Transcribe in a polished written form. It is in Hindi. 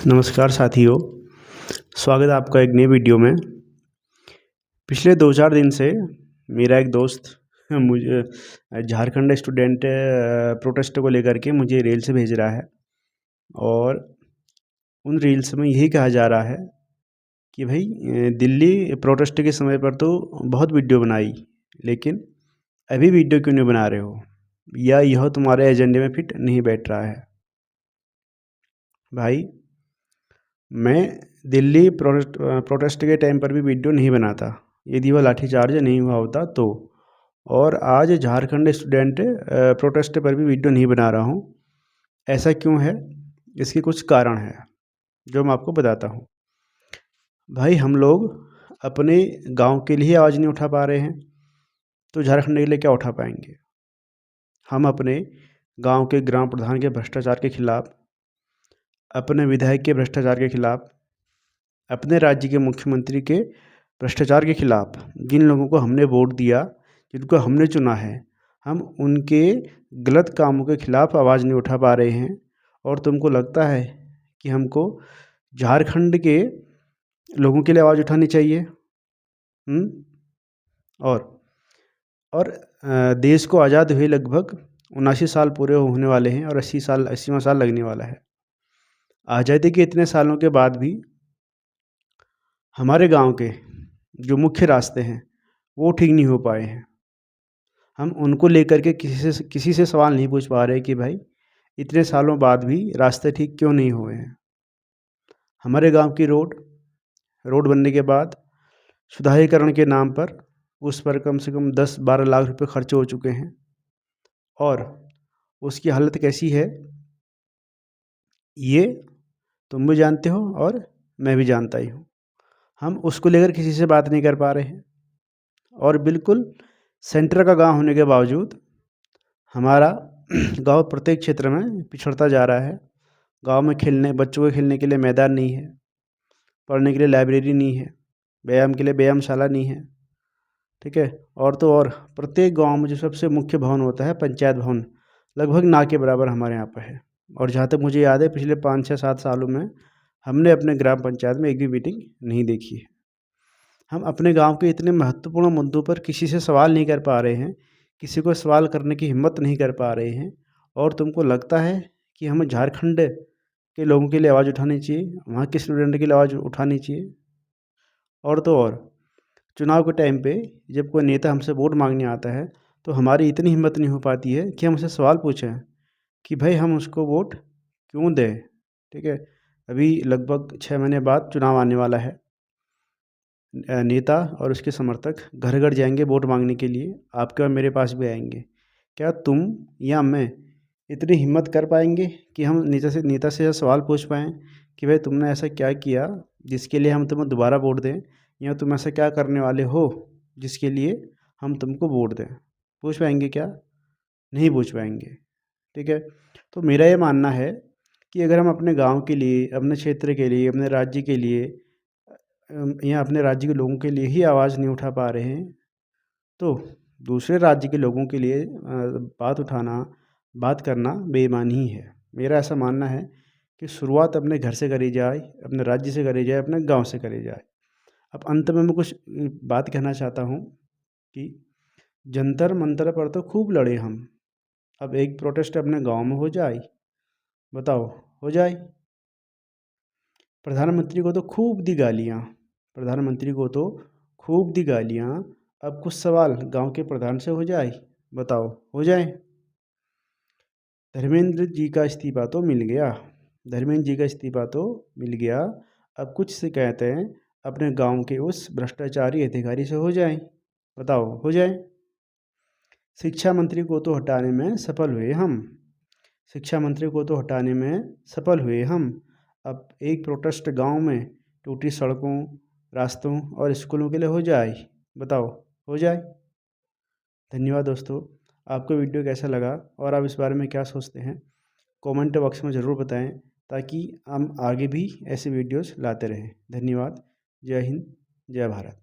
नमस्कार साथियों, स्वागत है आपका एक नई वीडियो में। पिछले 2-4 दिन से मेरा एक दोस्त मुझे झारखंड स्टूडेंट प्रोटेस्ट को लेकर के मुझे रील्स भेज रहा है और उन रील्स में यही कहा जा रहा है कि भाई दिल्ली प्रोटेस्ट के समय पर तो बहुत वीडियो बनाई, लेकिन अभी वीडियो क्यों नहीं बना रहे हो, या यह तुम्हारे एजेंडे में फिट नहीं बैठ रहा है। भाई, मैं दिल्ली प्रोटेस्ट के टाइम पर भी वीडियो नहीं बनाता यदि वह लाठीचार्ज नहीं हुआ होता तो। और आज झारखंड स्टूडेंट प्रोटेस्ट पर भी वीडियो नहीं बना रहा हूँ। ऐसा क्यों है? इसके कुछ कारण है जो मैं आपको बताता हूँ। भाई, हम लोग अपने गांव के लिए आवाज़ नहीं उठा पा रहे हैं तो झारखंड के लिए क्या उठा पाएंगे। हम अपने गांव के ग्राम प्रधान के भ्रष्टाचार के खिलाफ, अपने विधायक के भ्रष्टाचार के खिलाफ, अपने राज्य के मुख्यमंत्री के भ्रष्टाचार के खिलाफ, जिन लोगों को हमने वोट दिया, जिनको हमने चुना है, हम उनके गलत कामों के खिलाफ आवाज़ नहीं उठा पा रहे हैं। और तुमको लगता है कि हमको झारखंड के लोगों के लिए आवाज़ उठानी चाहिए? और देश को आज़ाद हुए लगभग 79 साल पूरे होने वाले हैं और 80वां साल लगने वाला है। आज़ादी के इतने सालों के बाद भी हमारे गांव के जो मुख्य रास्ते हैं वो ठीक नहीं हो पाए हैं। हम उनको लेकर के किसी से सवाल नहीं पूछ पा रहे कि भाई इतने सालों बाद भी रास्ते ठीक क्यों नहीं हुए हैं। हमारे गांव की रोड बनने के बाद सुधारीकरण के नाम पर उस पर कम से कम 10-12 लाख रुपए खर्च हो चुके हैं और उसकी हालत कैसी है ये तुम भी जानते हो और मैं भी जानता ही हूँ। हम उसको लेकर किसी से बात नहीं कर पा रहे हैं और बिल्कुल सेंटर का गांव होने के बावजूद हमारा गांव प्रत्येक क्षेत्र में पिछड़ता जा रहा है। गांव में बच्चों के खेलने के लिए मैदान नहीं है, पढ़ने के लिए लाइब्रेरी नहीं है, व्यायाम के लिए व्यायामशाला नहीं है, ठीक है। और तो और प्रत्येक गांव में जो सबसे मुख्य भवन होता है पंचायत भवन, लगभग ना के बराबर हमारे यहाँ पर है। और जहाँ तक मुझे याद है पिछले 5-6-7 सालों में हमने अपने ग्राम पंचायत में एक भी मीटिंग नहीं देखी है। हम अपने गांव के इतने महत्वपूर्ण मुद्दों पर किसी से सवाल नहीं कर पा रहे हैं, किसी को सवाल करने की हिम्मत नहीं कर पा रहे हैं। और तुमको लगता है कि हमें झारखंड के लोगों के लिए आवाज़ उठानी चाहिए, वहाँ के स्टूडेंट के लिए आवाज़ उठानी चाहिए। और तो और चुनाव के टाइम पे जब कोई नेता हमसे वोट मांगने आता है तो हमारी इतनी हिम्मत नहीं हो पाती है कि हम उससे सवाल पूछें कि भाई हम उसको वोट क्यों दें, ठीक है। अभी लगभग 6 महीने बाद चुनाव आने वाला है। नेता और उसके समर्थक घर घर जाएंगे वोट मांगने के लिए, आपके और मेरे पास भी आएंगे। क्या तुम या मैं इतनी हिम्मत कर पाएंगे कि हम नेता से यह सवाल पूछ पाएँ कि भाई तुमने ऐसा क्या किया जिसके लिए हम तुम्हें दोबारा वोट दें, या तुम ऐसा क्या करने वाले हो जिसके लिए हम तुमको वोट दें? पूछ पाएंगे क्या? नहीं पूछ पाएंगे, ठीक है। तो मेरा ये मानना है कि अगर हम अपने गांव के लिए, अपने क्षेत्र के लिए, अपने राज्य के लिए या अपने राज्य के लोगों के लिए ही आवाज़ नहीं उठा पा रहे हैं तो दूसरे राज्य के लोगों के लिए बात करना बेईमानी ही है। मेरा ऐसा मानना है कि शुरुआत अपने घर से करी जाए, अपने राज्य से करी जाए, अपने गांव से करी जाए। अब अंत में मैं कुछ बात कहना चाहता हूँ कि जंतर मंतर पर तो खूब लड़े हम, अब एक प्रोटेस्ट अपने गांव में हो जाए, बताओ, हो जाए। प्रधानमंत्री को तो खूब दी गालियाँ, प्रधानमंत्री को तो खूब दी गालियाँ। अब कुछ सवाल गांव के प्रधान से हो जाए, बताओ, हो जाए। धर्मेंद्र जी का इस्तीफा तो मिल गया, धर्मेंद्र जी का इस्तीफा तो मिल गया। अब कुछ शिकायतें अपने गांव के उस भ्रष्टाचारी अधिकारी से हो जाए, बताओ, हो जाए। शिक्षा मंत्री को तो हटाने में सफल हुए हम, शिक्षा मंत्री को तो हटाने में सफल हुए हम। अब एक प्रोटेस्ट गांव में टूटी सड़कों, रास्तों और स्कूलों के लिए हो जाए, बताओ, हो जाए। धन्यवाद दोस्तों। आपको वीडियो कैसा लगा और आप इस बारे में क्या सोचते हैं, कमेंट बॉक्स में ज़रूर बताएं ताकि हम आगे भी ऐसे वीडियोस लाते रहें। धन्यवाद। जय हिंद, जय भारत।